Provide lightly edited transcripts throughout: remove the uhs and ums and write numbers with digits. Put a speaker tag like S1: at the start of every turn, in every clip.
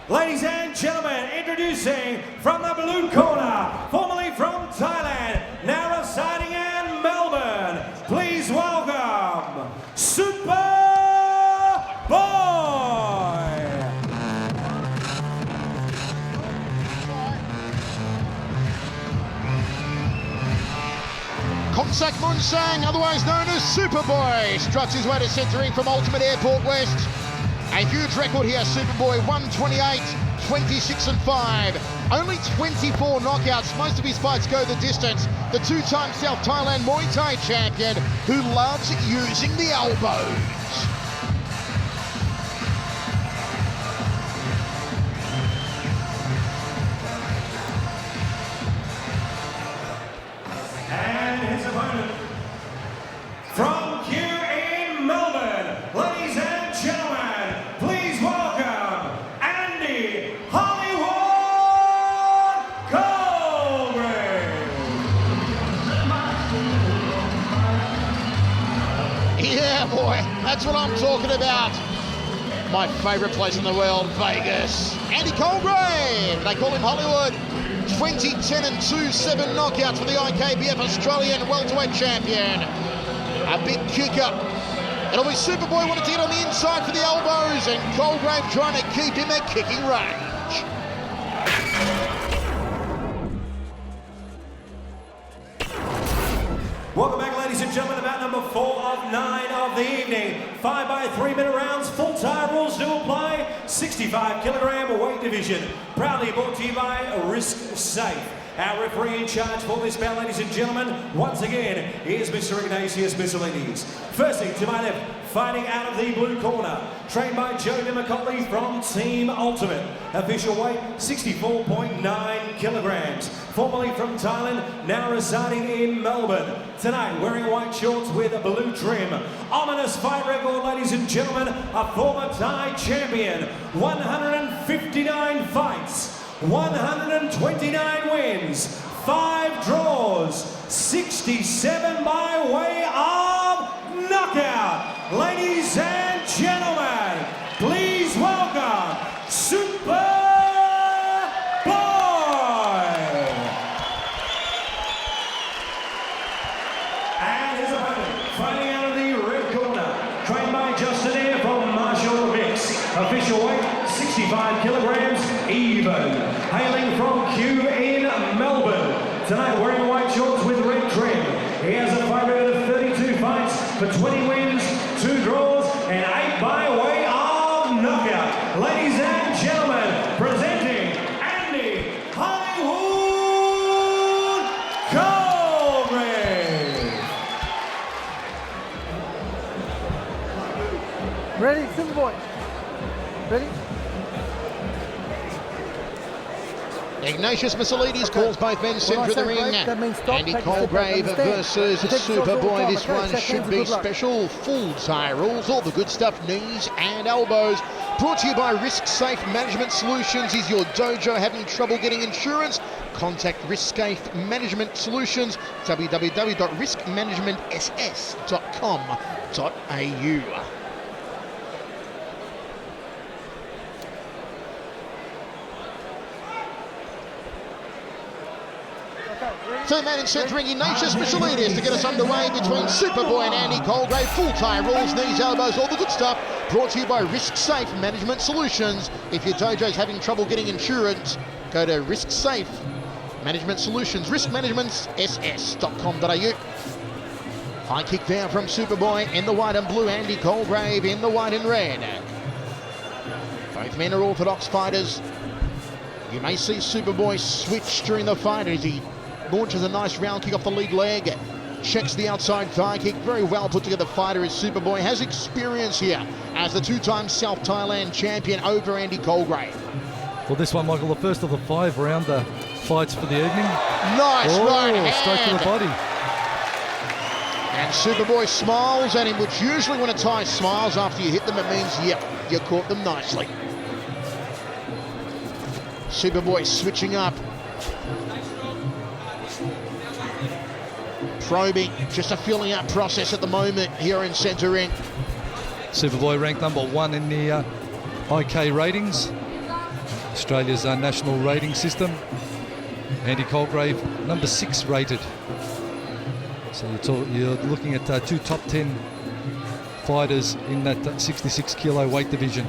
S1: Ladies and gentlemen, introducing from the blue corner, formerly from Thailand, now residing in Melbourne, please welcome Superboy!
S2: Kongsak Muensang, otherwise known as Superboy, struts his way to centering from Ultimate Airport West. A huge record here, Superboy, 128, 26 and 5. Only 24 knockouts, most of his fights go the distance. The two-time South Thailand Muaythai champion who loves using the elbows.
S1: And his opponent from here in Melbourne, ladies and gentlemen, please welcome Andy Hollywood Colgrave.
S2: Yeah, boy, that's what I'm talking about. My favourite place in the world, Vegas. Andy Colgrave, they call him Hollywood. 20, 10 and 2, 7 knockouts for the IKBF Australian welterweight champion. A big kicker. It'll be Superboy wanting to get on the inside for the elbows, and Colgrave trying to keep him at kicking range.
S1: Welcome back, ladies and gentlemen, about number 4 of 9 of the evening. 5 by 3-minute rounds, full Thai rules to apply. 65 kilogram weight division. Proudly brought to you by Risk Safe. Our referee in charge for this bout, ladies and gentlemen, once again, is Mr. Ignatius Miscellanies. Firstly, to my left, fighting out of the blue corner, trained by Joe DeMcCauley from Team Ultimate. Official weight, 64.9 kilograms. Formerly from Thailand, now residing in Melbourne. Tonight, wearing white shorts with a blue trim. Ominous fight record, ladies and gentlemen, a former Thai champion. 159 fights. 129 wins, 5 draws, 67 by way of knockout. Ladies and gentlemen, please welcome Superboy! And his opponent, fighting out of the red corner, trained by Justin Air from Marshall Mix. Official weight, 65 kilograms, even. Hailing from Kew in Melbourne. Tonight wearing white shorts with red trim. He has a fight record of 32 fights for 20 wins, 2 draws, and 8 by way of knockout. Ladies and gentlemen, presenting Andy Hollywood Colgrave.
S3: Ready, Superboy? Ready?
S2: Ignatius Miscellanies calls both men centre of the ring. Andy Colgrave versus Superboy. This one should be special. Full Thai rules, all the good stuff, knees and elbows. Brought to you by Risk Safe Management Solutions. Is your dojo having trouble getting insurance? Contact Risk Safe Management Solutions, www.riskmanagementss.com.au. Third man in centering, Ignatius Miscellanies to get us underway between Superboy and Andy Colgrave. Full Thai rules, knees, elbows, all the good stuff. Brought to you by Risk Safe Management Solutions. If your dojo's having trouble getting insurance, go to Risk Safe Management Solutions, riskmanagementss.com.au. High kick there from Superboy in the white and blue, Andy Colgrave in the white and red. Both men are orthodox fighters. You may see Superboy switch during the fight as he launches a nice round kick off the lead leg, checks the outside thigh kick. Very well put together fighter as Superboy, has experience here as the two-time South Thailand champion over Andy Colgrave.
S4: Well, this one, Michael, the first of the 5 rounder fights for the evening.
S2: Nice right hand.
S4: Straight to the body.
S2: And Superboy smiles at him, which usually when a Thai smiles after you hit them, it means, yep, you caught them nicely. Superboy switching up. Probing, just a filling out process at the moment here in centre ring.
S4: Superboy ranked number 1 in the IK ratings. Australia's national rating system. Andy Colgrave, number 6 rated. So you're looking at 2 top 10 fighters in that 66 kilo weight division.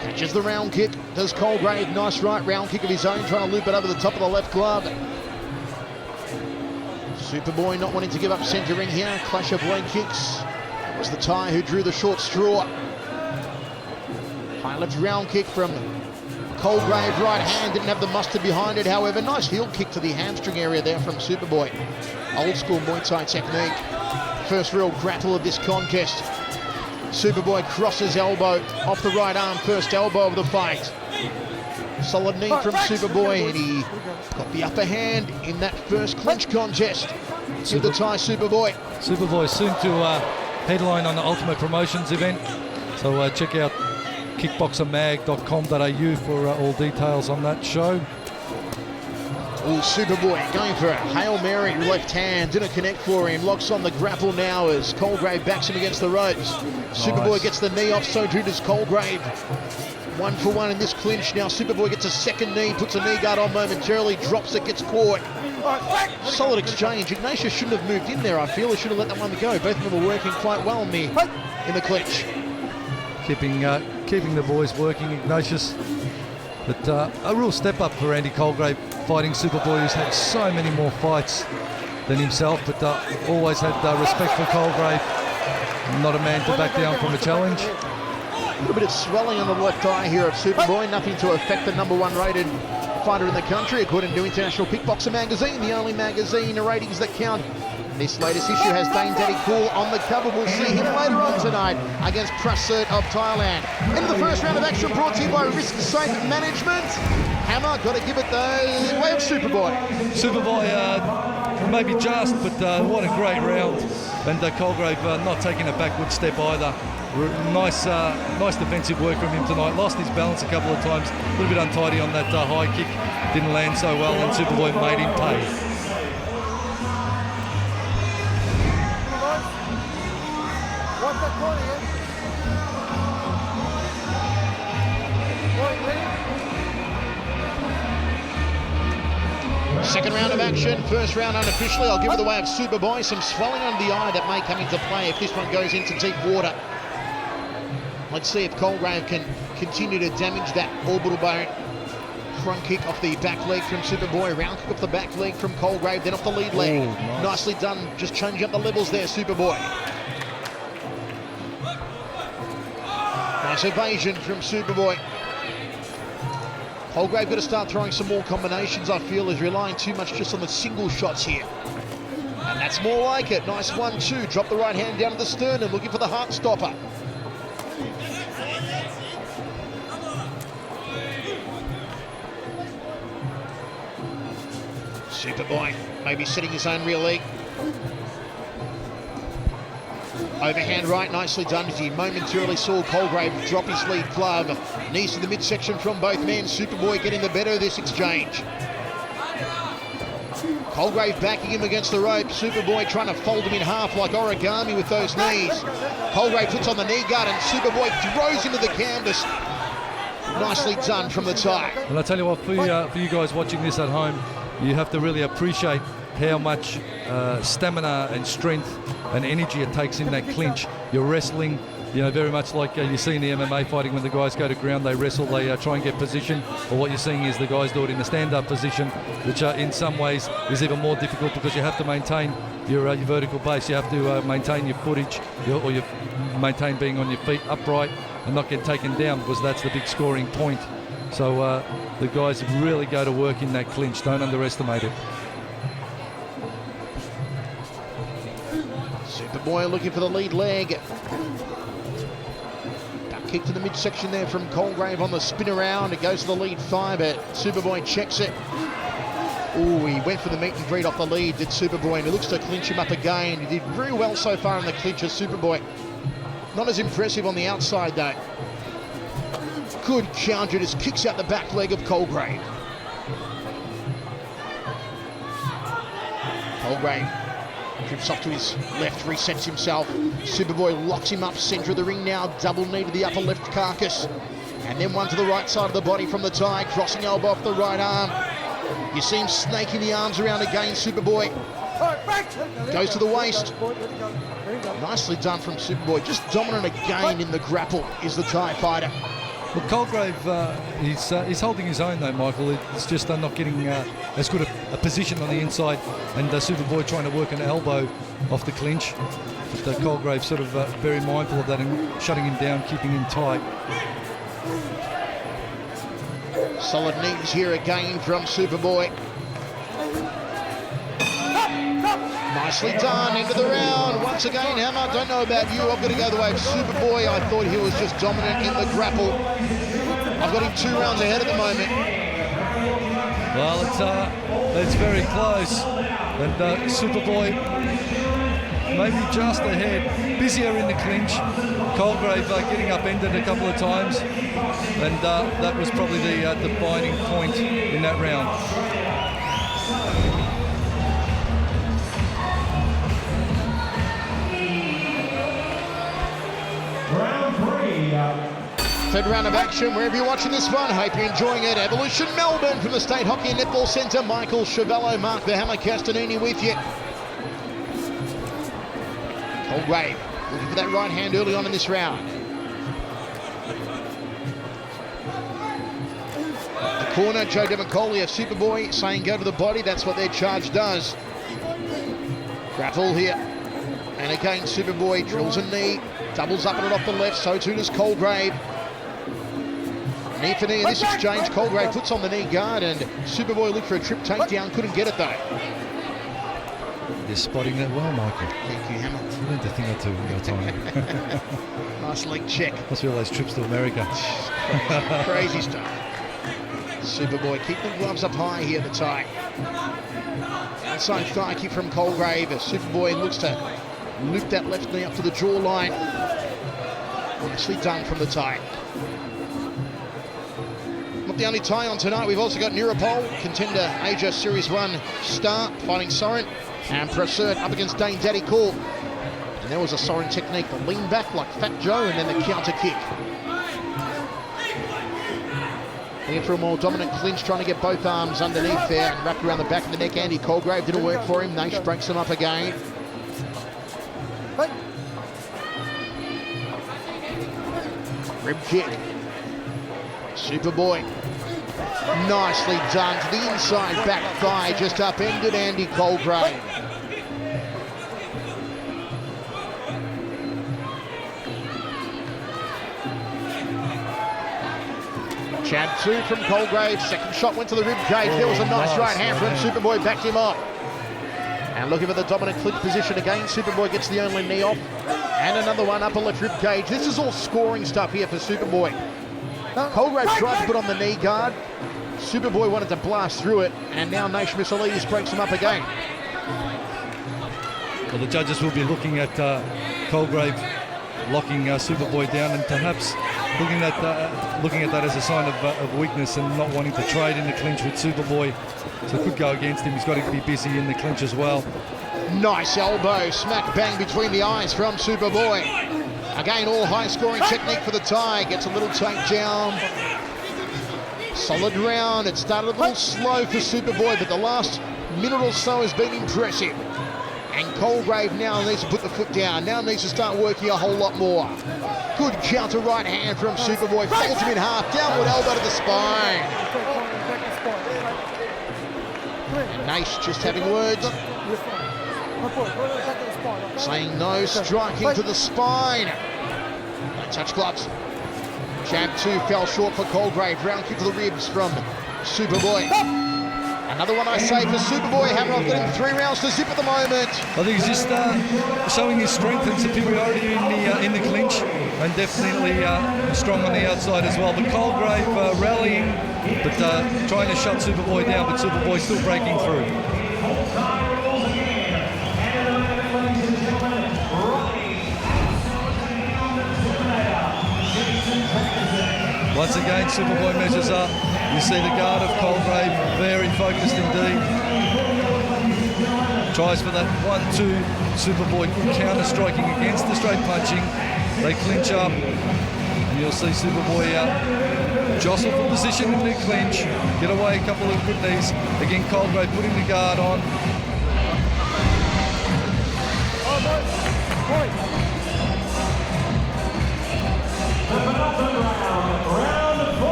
S2: Catches the round kick, does Colgrave. Nice right round kick of his own, trying to loop it over the top of the left glove. Superboy not wanting to give up centering here. Clash of leg kicks. It was the Thai who drew the short straw. High left round kick from Colgrave, right hand, didn't have the mustard behind it, however. Nice heel kick to the hamstring area there from Superboy. Old school Muaythai technique. First real grapple of this contest. Superboy crosses elbow off the right arm, first elbow of the fight. Solid knee from Superboy, and he got the upper hand in that first clinch contest. Give the Thai Superboy.
S4: Superboy soon to headline on the Ultimate Promotions event. So check out kickboxermag.com.au for all details on that show.
S2: Oh, Superboy going for a Hail Mary left hand, didn't connect for him. Locks on the grapple now as Colgrave backs him against the ropes. Superboy gets the knee off, so too does Colgrave. 1 for 1 in this clinch. Now Superboy gets a second knee, puts a knee guard on momentarily, drops it, gets caught. Solid exchange. Ignatius shouldn't have moved in there, I feel. He should have let that one go. Both of them were working quite well in the clinch.
S4: Keeping the boys working, Ignatius. But a real step up for Andy Colgrave, fighting Superboy, who's had so many more fights than himself, but always had respect for Colgrave. Not a man to back down from a challenge.
S2: A little bit of swelling on the left eye here of Superboy, nothing to affect the number 1 rated fighter in the country, according to International Kickboxer Magazine, the only magazine ratings that count. This latest issue has Dane Daddy Cool on the cover. We'll see him later on tonight against Prasert of Thailand. Into the first round of action, brought to you by Risk Safe Management. Hammer, got to give it the way of Superboy.
S4: Superboy, maybe just, but what a great round. And Colgrave not taking a backward step either. Nice defensive work from him tonight. Lost his balance a couple of times. A little bit untidy on that high kick. Didn't land so well, and Superboy made him pay.
S2: Second round of action, first round unofficially. I'll give it the way of Superboy. Some swelling under the eye that may come into play if this one goes into deep water. Let's see if Colgrave can continue to damage that orbital bone. Front kick off the back leg from Superboy. Round kick off the back leg from Colgrave, then off the lead leg.
S4: Oh, nice.
S2: Nicely done, just changing up the levels there, Superboy. Nice evasion from Superboy. Colgrave got to start throwing some more combinations, I feel. Is relying too much just on the single shots here. And that's more like it. Nice 1-2. Drop the right hand down to the sternum, looking for the heart stopper. Superboy maybe setting his own rear leg. Overhand right, nicely done as he momentarily saw Colgrave drop his lead glove. Knees to the midsection from both men. Superboy getting the better of this exchange. Colgrave backing him against the rope. Superboy trying to fold him in half like origami with those knees. Colgrave puts on the knee guard and Superboy throws him to the canvas. Nicely done from the Thai.
S4: And I tell you what, for you guys watching this at home, you have to really appreciate how much stamina and strength and energy it takes in that clinch. You're wrestling, very much like you see in the MMA fighting when the guys go to ground, they wrestle, they try and get position. Or what you're seeing is the guys do it in the stand-up position, which in some ways is even more difficult because you have to maintain your vertical base. You have to maintain your footage, or you maintain being on your feet upright and not get taken down, because that's the big scoring point. So the guys really go to work in that clinch. Don't underestimate it.
S2: Superboy looking for the lead leg. Back kick to the midsection there from Colgrave on the spin around. It goes to the lead thigh, but Superboy checks it. Oh, he went for the meet and greet off the lead, did Superboy, and he looks to clinch him up again. He did very well so far in the clinch as Superboy. Not as impressive on the outside though. Good counter, just kicks out the back leg of Colgrave. Colgrave Drifts off to his left, resets himself. Superboy locks him up, centre of the ring now. Double knee to the upper left carcass. And then one to the right side of the body from the tie. Crossing elbow off the right arm. You see him snaking the arms around again, Superboy. Goes to the waist. Nicely done from Superboy. Just dominant again in the grapple is the Thai fighter.
S4: Well, Colgrave, he's holding his own though, Michael. It's just not getting as good a position on the inside, and Superboy trying to work an elbow off the clinch. But Colgrave sort of very mindful of that and shutting him down, keeping him tight.
S2: Solid knees here again from Superboy. Nicely done, into the round. Once again, Hammer, I don't know about you, I've got to go the way of Superboy. I thought he was just dominant in the grapple. I've got him 2 rounds ahead at the moment.
S4: Well, it's very close. And Superboy maybe just ahead. Busier in the clinch. Colgrave getting upended a couple of times. And that was probably the binding point in that round.
S2: Third round of action, wherever you're watching this one, hope you're enjoying it. Evolution Melbourne from the State Hockey and Netball Centre. Michael Chavello, Mark the Hammer Castanini with you. Colgrave looking for that right hand early on in this round. The corner, Joe Demacoli of Superboy saying go to the body. That's what their charge does. Grapple here. And again, Superboy drills a knee. Doubles up on it off the left, so too does Colgrave. Knee for knee in this exchange. Colgrave puts on the knee guard and Superboy looked for a trip takedown, couldn't get it though.
S4: They're spotting that well, Michael.
S2: Thank you, Hammer.
S4: You learned a thing or two in your time.
S2: Nice leg check.
S4: Must be all those trips to America.
S2: Crazy stuff. Superboy keeping the gloves up high here, the tie. Outside thigh kick from Colgrave as Superboy looks to lift that left knee up to the jawline. Nicely done from the tie. Not the only tie on tonight, we've also got Nirapol, contender Asia Series 1 star, fighting Soren, and Prasert up against Dane Daddy Cool. And there was a Soren technique, the lean back like Fat Joe, and then the counter kick. Looking for a more dominant clinch, trying to get both arms underneath there and wrapped around the back of the neck. Andy Colgrave didn't work for him. Nash breaks them up again. Rib kick. Superboy. Nicely done to the inside back thigh, just upended Andy Colgrave. Chad 2 from Colgrave. Second shot went to the rib cage. There was a nice right hand from Superboy, backed him up. And looking for the dominant clinch position again. Superboy gets the only knee off. And another one upper left rib cage. This is all scoring stuff here for Superboy. Colgrave tried to put on the knee guard. Superboy wanted to blast through it. And now Nation Missalidis breaks him up again.
S4: Well, the judges will be looking at Colgrave locking Superboy down and perhaps looking at that as a sign of weakness and not wanting to trade in the clinch with Superboy. So it could go against him. He's got to be busy in the clinch as well.
S2: Nice elbow, smack bang between the eyes from Superboy. Again, all high scoring technique for the tie. Gets a little takedown. Solid round. It started a little slow for Superboy, but the last minute or so has been impressive. And Colgrave now needs to put the foot down. Now needs to start working a whole lot more. Good counter right hand from Superboy. Folds him in half. Downward elbow to the spine. And Nash just having words. Saying no, striking to the spine. Don't touch gloves. Jab 2 fell short for Colgrave. Round kick to the ribs from Superboy. Another one I say for Superboy. Hammer, I've got him 3 rounds to zip at the moment.
S4: I think he's just showing his strength and superiority in the clinch, and definitely strong on the outside as well. But Colgrave rallying, but trying to shut Superboy down, but Superboy still breaking through. Once again, Superboy measures up. You see the guard of Colgrave, very focused indeed. Tries for that 1-2. Superboy counter striking against the straight punching. They clinch up. And you'll see Superboy jostle for position in the clinch. Get away a couple of good knees. Again, Colgrave putting the guard on.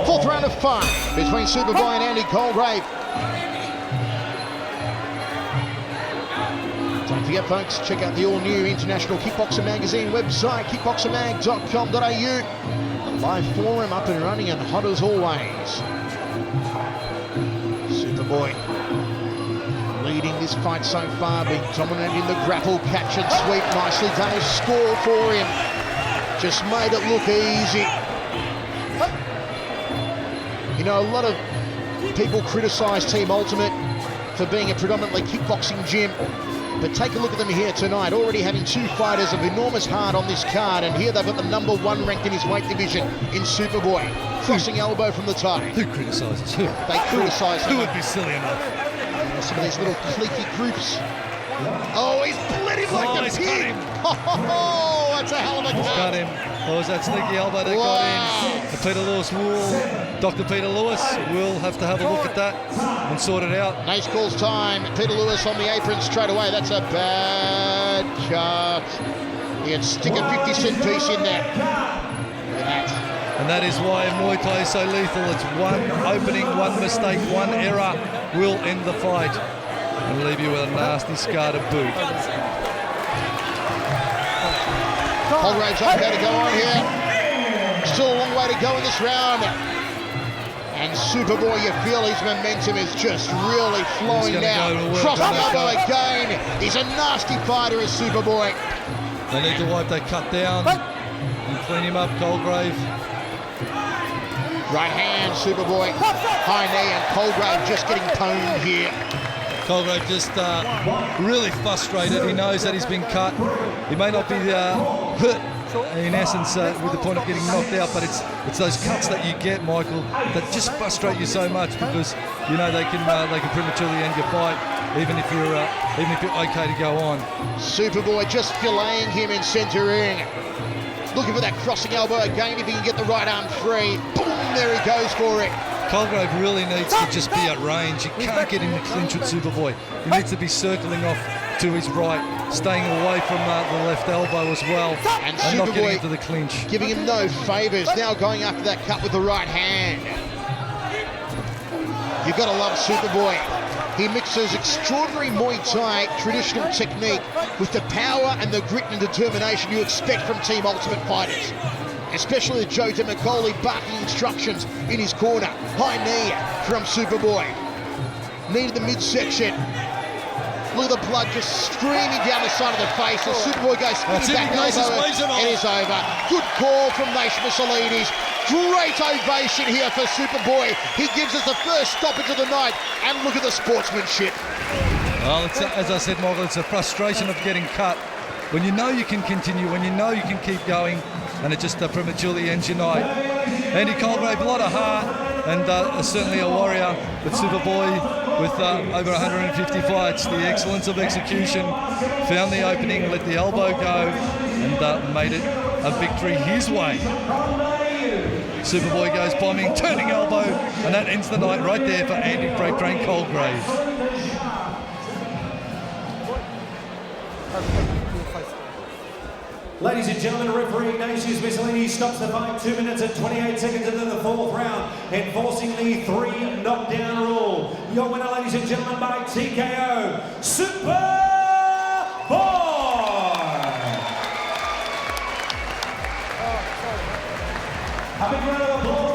S2: Fourth round of 5 between Superboy and Andy Colgrave. Don't forget, folks, check out the all-new International Kickboxer Magazine website, kickboxermag.com.au. The live forum up and running and hot as always. Superboy leading this fight so far, being dominant in the grapple, catch and sweep. Nicely done, a score for him. Just made it look easy. You know, a lot of people criticise Team Ultimate for being a predominantly kickboxing gym, but take a look at them here tonight, already having 2 fighters of enormous heart on this card, and here they've got the number 1 ranked in his weight division in Superboy. Crossing elbow from the tie.
S4: Who criticises who?
S2: They criticise
S4: Who would be silly enough?
S2: some of these little cliquey groups. Oh, he's bled him like a pig! Oh, that's a hell of a cut.
S4: Got him. Oh, was that sneaky elbow that got him? The Peter Lewis Dr. Peter Lewis will have to have a look at that and sort it out.
S2: Nace calls time. Peter Lewis on the apron straight away. That's a bad cut. He'd stick a 50-cent piece in there. Look at that.
S4: And that is why Muay Thai is so lethal. It's one opening, one mistake, one error will end the fight and leave you with a nasty scar to boot.
S2: Colgrave's okay to go on here. Still a long way to go in this round. And Superboy, you feel his momentum is just really flowing now. Cross elbow again. He's a nasty fighter, is Superboy.
S4: They need to wipe that cut down and clean him up, Colgrave.
S2: Right hand, Superboy. High knee, and Colgrave just getting pwned here.
S4: Colgrave just really frustrated. He knows that he's been cut. He may not be hurt in essence with the point of getting knocked out, but it's those cuts that you get, Michael, that just frustrate you so much because you know they can prematurely end your fight, even if you're okay to go on.
S2: Superboy just filleting him in centre ring. Looking for that crossing elbow again if he can get the right arm free. Boom, there he goes for it.
S4: Colgrave really needs to just be at range. You can't get in the clinch with Superboy. He needs to be circling off to his right, staying away from the left elbow as well, and not getting into the clinch.
S2: Giving him no favours, now going after that cut with the right hand. You've got to love Superboy. He mixes extraordinary Muay Thai traditional technique with the power and the grit and determination you expect from Team Ultimate fighters. Especially with Joe DeMcCauley barking instructions in his corner. High knee from Superboy. Knee to the midsection. Look at the blood just streaming down the side of the face. The Superboy goes spinning back elbow. It is over. Good call from Nace Missolides. Great ovation here for Superboy. He gives us the first stoppage of the night. And look at the sportsmanship.
S4: Well, as I said, Michael, it's a frustration of getting cut. When you know you can continue, when you know you can keep going, and it just prematurely ends your night. Andy Colgrave, a lot of heart, and certainly a warrior, but Superboy with over 150 fights, the excellence of execution, found the opening, let the elbow go, and made it a victory his way. Superboy goes bombing, turning elbow, and that ends the night right there for Andy Freight Train Colgrave.
S1: Ladies and gentlemen, referee Nace Missolides stops the fight 2 minutes and 28 seconds into the 4th round, enforcing the 3 knockdown rule. Your winner, ladies and gentlemen, by TKO, Superboy! A big round of applause.